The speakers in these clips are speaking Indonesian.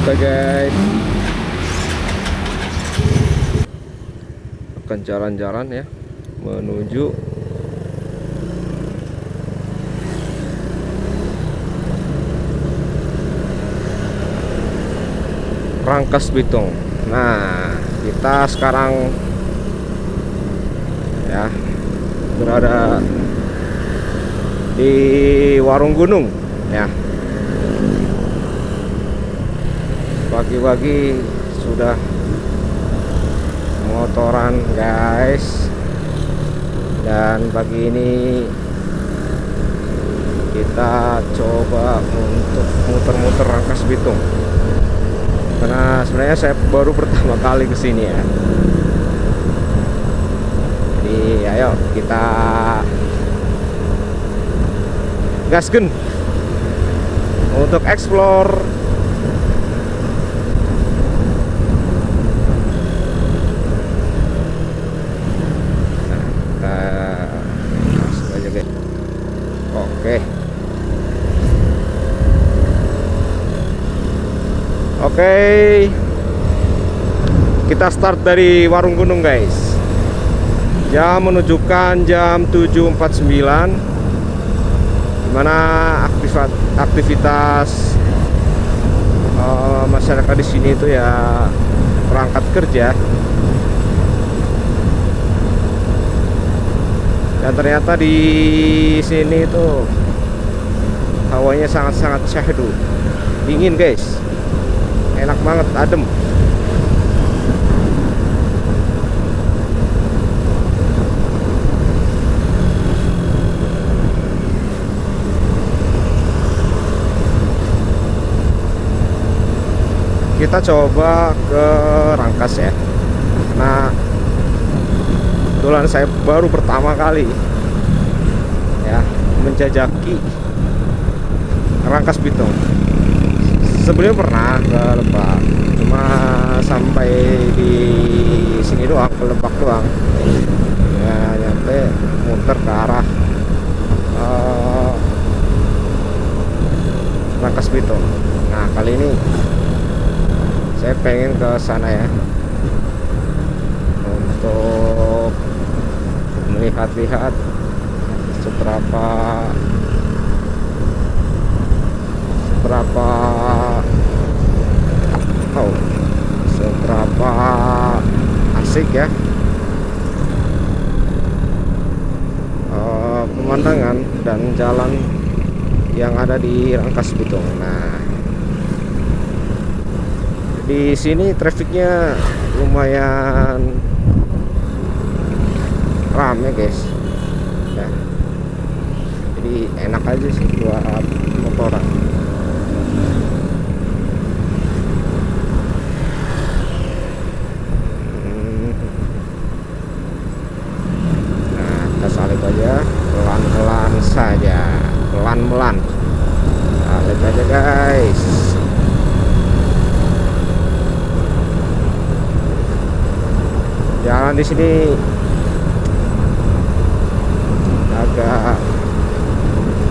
kita guys akan jalan-jalan ya menuju Rangkas Bitung. Nah, kita sekarang ya berada di Warung Gunung ya. Pagi-pagi sudah motoran guys, dan pagi ini kita coba untuk muter-muter Rangkas Bitung karena sebenarnya saya baru pertama kali kesini ya. Jadi ayo kita gasken untuk explore. Oke, kita start dari Warung Gunung guys. Jam menunjukkan jam 7.49, dimana aktivitas masyarakat di sini itu ya berangkat kerja. Dan ternyata di sini itu hawanya sangat-sangat syahdu, dingin guys. Enak banget, adem. Kita coba ke Rangkas ya. Nah, kebetulan saya baru pertama kali ya menjajaki Rangkas Bitung. Sebelumnya pernah ke Lebak, cuma sampai di sini doang, ke Lebak doang ya, nyampe muter ke arah Rangkas Bitung. Nah, kali ini saya pengen ke sana ya untuk melihat-lihat seberapa asik ya pemandangan dan jalan yang ada di Rangkas Bitung. Nah, di sini trafiknya lumayan rame guys ya. Jadi enak aja sih buat motoran. Salib aja, pelan-pelan saja, pelan-pelan salib aja guys. Jalan di sini agak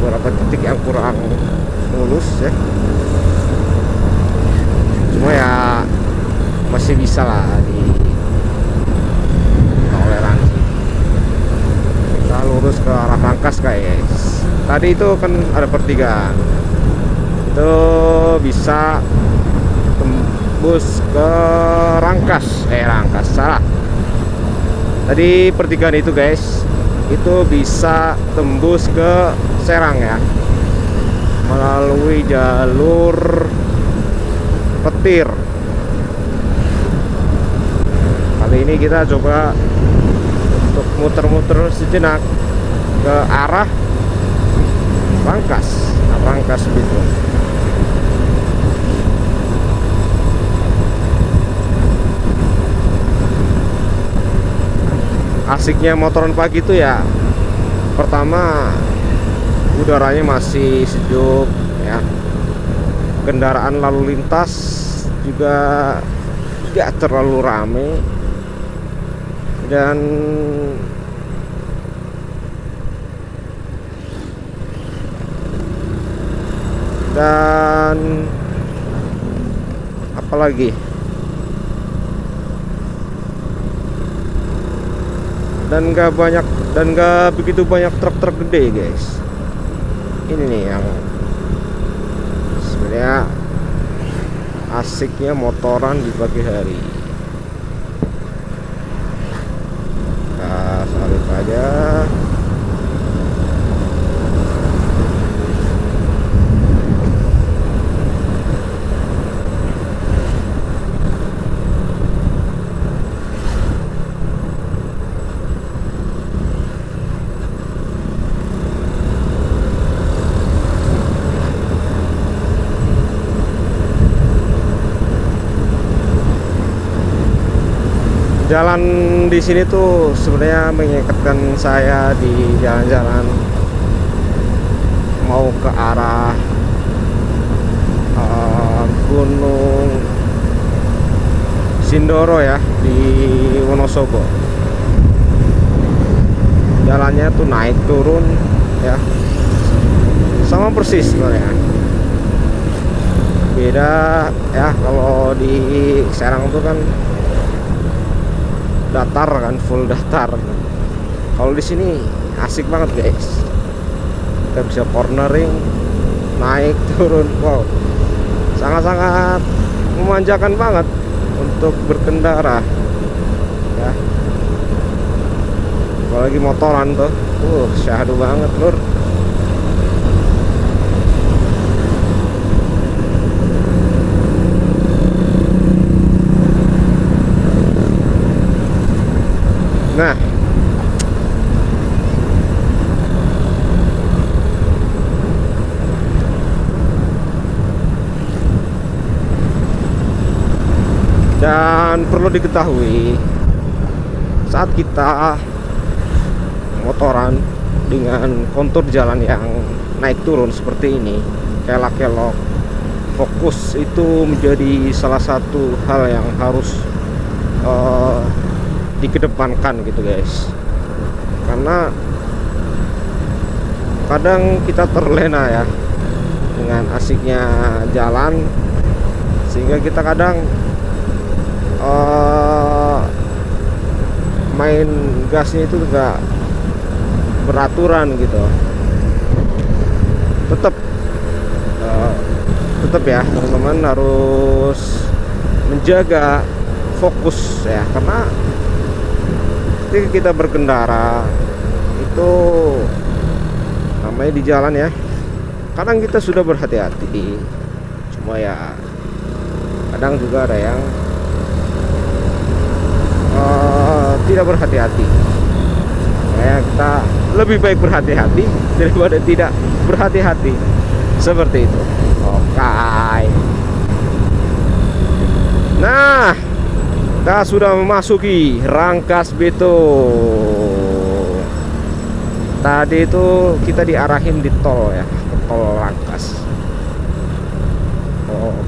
beberapa titik yang kurang mulus ya, cuma ya masih bisa lah di toleransi. Kita lurus ke arah Rangkas guys. Tadi itu kan ada pertigaan, itu bisa tembus ke Rangkas salah. Tadi pertigaan itu guys, itu bisa tembus ke Serang ya, melalui jalur petir. Kali ini kita coba untuk muter-muter sejenak ke arah Rangkas Bitung. Asiknya motoran pagi itu ya, pertama udaranya masih sejuk ya, kendaraan lalu lintas juga tidak terlalu rame, dan apalagi, dan nggak begitu banyak truk-truk gede guys. Ini nih yang sebenarnya asiknya motoran di pagi hari. Nah, salib aja. Jalan di sini tuh sebenarnya mengikatkan saya di jalan-jalan mau ke arah Gunung Sindoro ya, di Wonosobo. Jalannya tuh naik turun ya, sama persis sebenarnya. Beda ya, kalau di Serang tuh kan datar kan, full datar. Kalau di sini asik banget guys, kita bisa cornering, naik turun, wow, sangat-sangat memanjakan banget untuk berkendara ya. Apalagi motoran tuh, syahdu banget lur. Nah, dan perlu diketahui, saat kita motoran dengan kontur jalan yang naik turun seperti ini, kelak-kelok, fokus itu menjadi salah satu hal yang harus dikedepankan gitu guys. Karena kadang kita terlena ya dengan asiknya jalan, sehingga kita kadang main gasnya itu enggak beraturan gitu. Tetap ya teman-teman harus menjaga fokus ya, karena ketika kita berkendara itu namanya di jalan ya, kadang kita sudah berhati-hati, cuma ya kadang juga ada yang tidak berhati-hati. Kayak kita lebih baik berhati-hati daripada tidak berhati-hati, seperti itu. Oke. Nah, kita sudah memasuki Rangkas Bitung. Tadi itu kita diarahin di tol ya, ke tol Rangkas.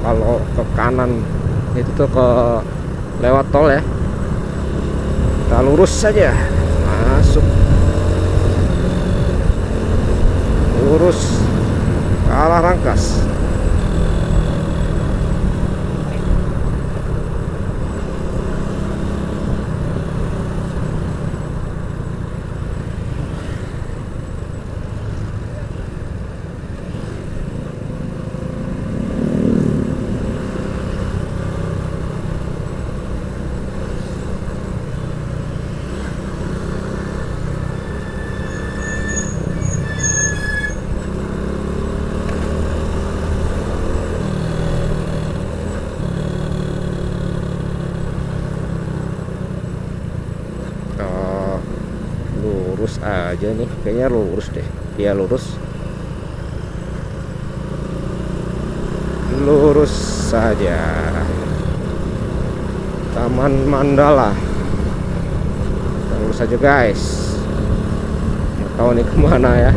Kalau ke kanan itu tuh ke lewat tol ya, kita lurus saja masuk, lurus ke arah Rangkas. Lurus aja nih, kayaknya lurus deh. Dia lurus saja. Taman Mandala, kita lurus saja guys. Nggak tahu nih kemana ya.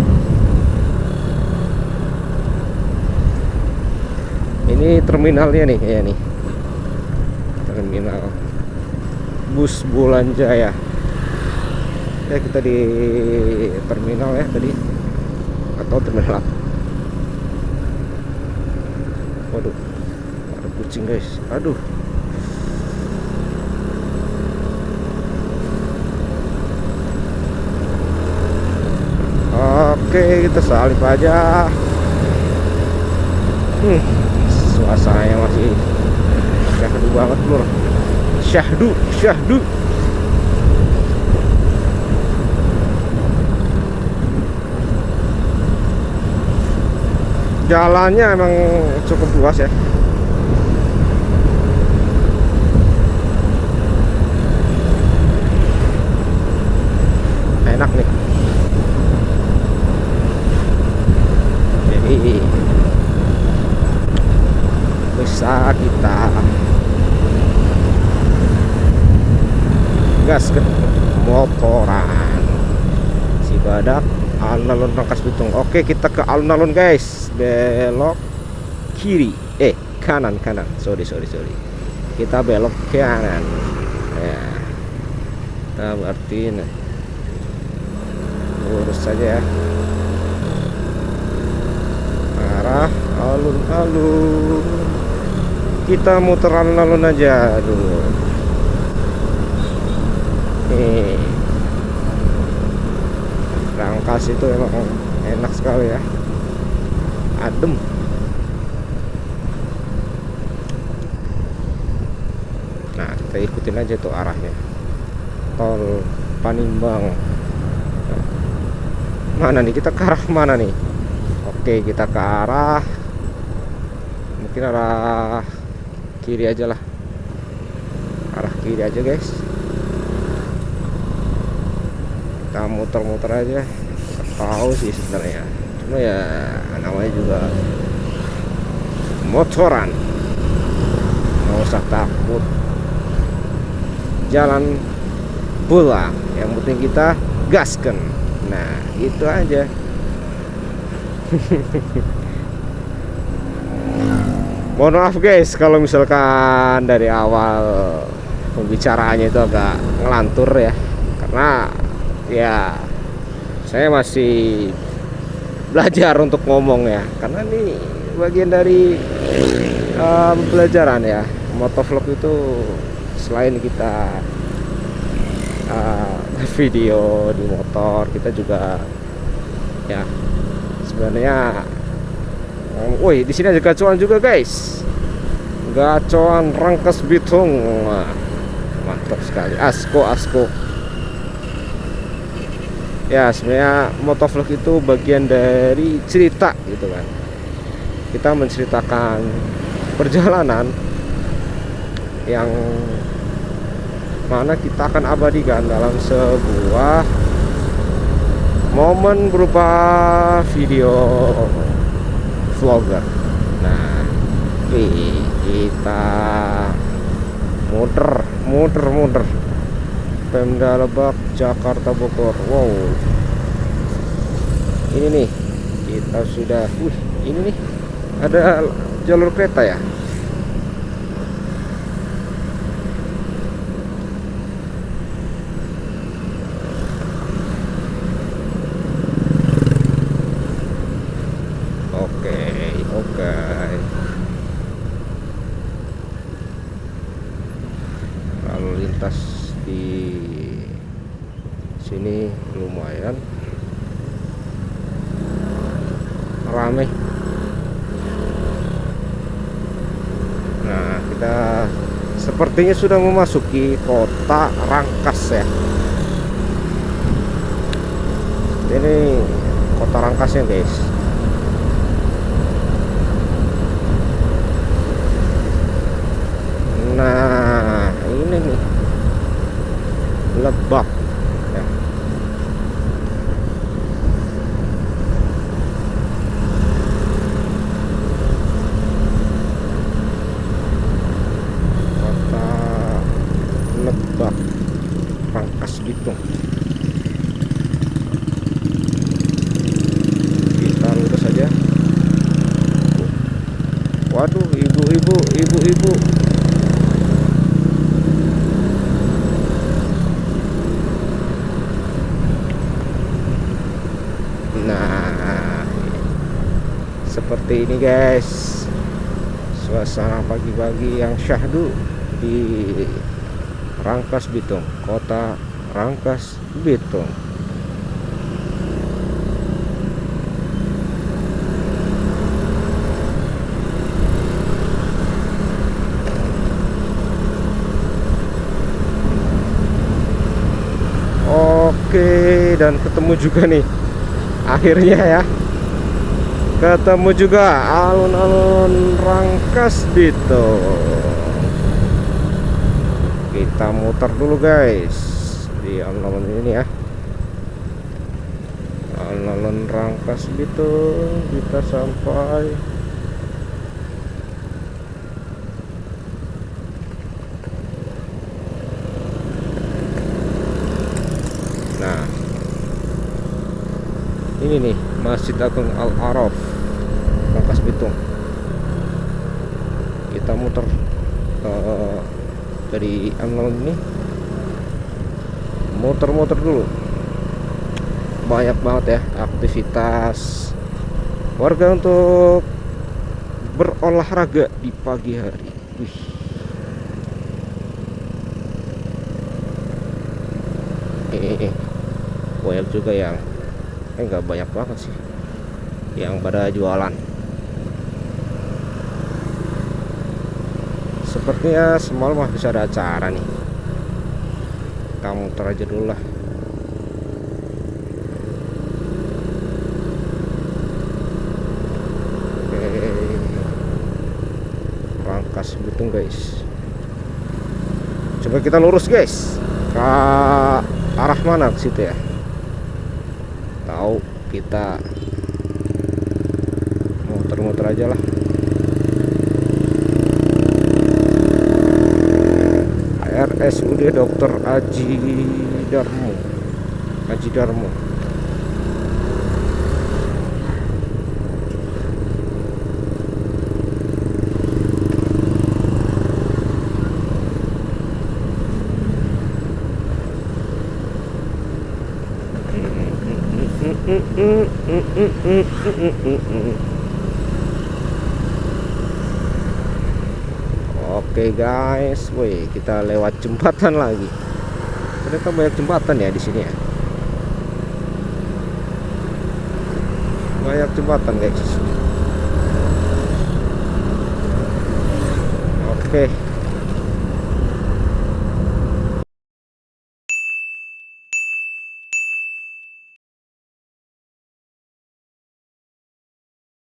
Ini terminalnya nih kayaknya nih, terminal bus Bulan Jaya ya. Kita di terminal ya tadi, atau terminal apa? Waduh, ada terpancing guys. Aduh. Oke, kita salip aja. Suasananya masih syahdu banget bro. Syahdu, syahdu. Jalannya emang cukup luas ya. Enak nih. Jadi bisa kita gas ke motoran si badak alun-alun Rangkas Bitung. Oke, kita ke alun-alun guys. Belok kiri, kanan, sorry, kita belok kanan ya. Kita berarti lurus saja ya, arah alun-alun. Kita muter alun-alun aja dulu. Rangkas itu emang enak sekali ya, adem. Nah, kita ikutin aja tuh arahnya, tol Panimbang. Mana nih, kita ke arah mana nih? Oke, kita ke arah, mungkin arah kiri aja lah, arah kiri aja guys. Kita muter-muter aja. Nggak tahu sih sebenarnya, cuma ya namanya juga motoran, nggak usah takut. Jalan pulang, yang penting kita gasken. Nah, gitu aja. Mohon maaf guys kalau misalkan dari awal pembicaraannya itu agak ngelantur ya, karena ya saya masih belajar untuk ngomong ya, karena ini bagian dari pelajaran ya. Motovlog itu selain kita video di motor, kita juga ya sebenarnya woi, di sini ada gacoan juga guys, gacoan Rangkas Bitung. Wah, mantap sekali, asko ya. Sebenarnya motovlog itu bagian dari cerita gitu kan, kita menceritakan perjalanan yang mana kita akan abadikan dalam sebuah momen berupa video vlogger. Nah, kita muter Pemda Lebak, Jakarta, Bogor. Wow, ini nih kita sudah ini nih ada jalur kereta ya. Oke. Lalu lintas di sini lumayan ramai. Nah, kita sepertinya sudah memasuki kota Rangkas ya. Ini kota Rangkasnya guys. Nah, ini nih Lebak ya. Kota Lebak, Rangkas Bitung. Kita lurus aja. Waduh, ibu-ibu. Nah, seperti ini guys Suasana pagi-pagi yang syahdu di Rangkas Bitung, kota Rangkas Bitung. Oke, dan ketemu juga nih akhirnya ya, ketemu juga alun-alun Rangkas Bitung. Kita muter dulu guys di alun-alun ini ya, alun-alun Rangkas Bitung. Kita sampai ini nih, Masjid Agung Al-Araf Rangkas Bitung. Kita muter dari alun-alun ini, muter-muter dulu. Banyak banget ya aktivitas warga untuk berolahraga di pagi hari. Wih, banyak juga yang nggak banyak banget sih yang pada jualan. Sepertinya semalam bisa ada acara nih. Kita muter aja dulu lah. Oke, Rangkas Bitung guys. Coba kita lurus guys, ke arah mana ke situ ya? Tahu, kita muter-muter aja lah. RSUD Dr. Aji Darmo. Oke guys, woi, kita lewat jembatan lagi. Ternyata banyak jembatan ya di sini ya. Banyak jembatan guys. Oke.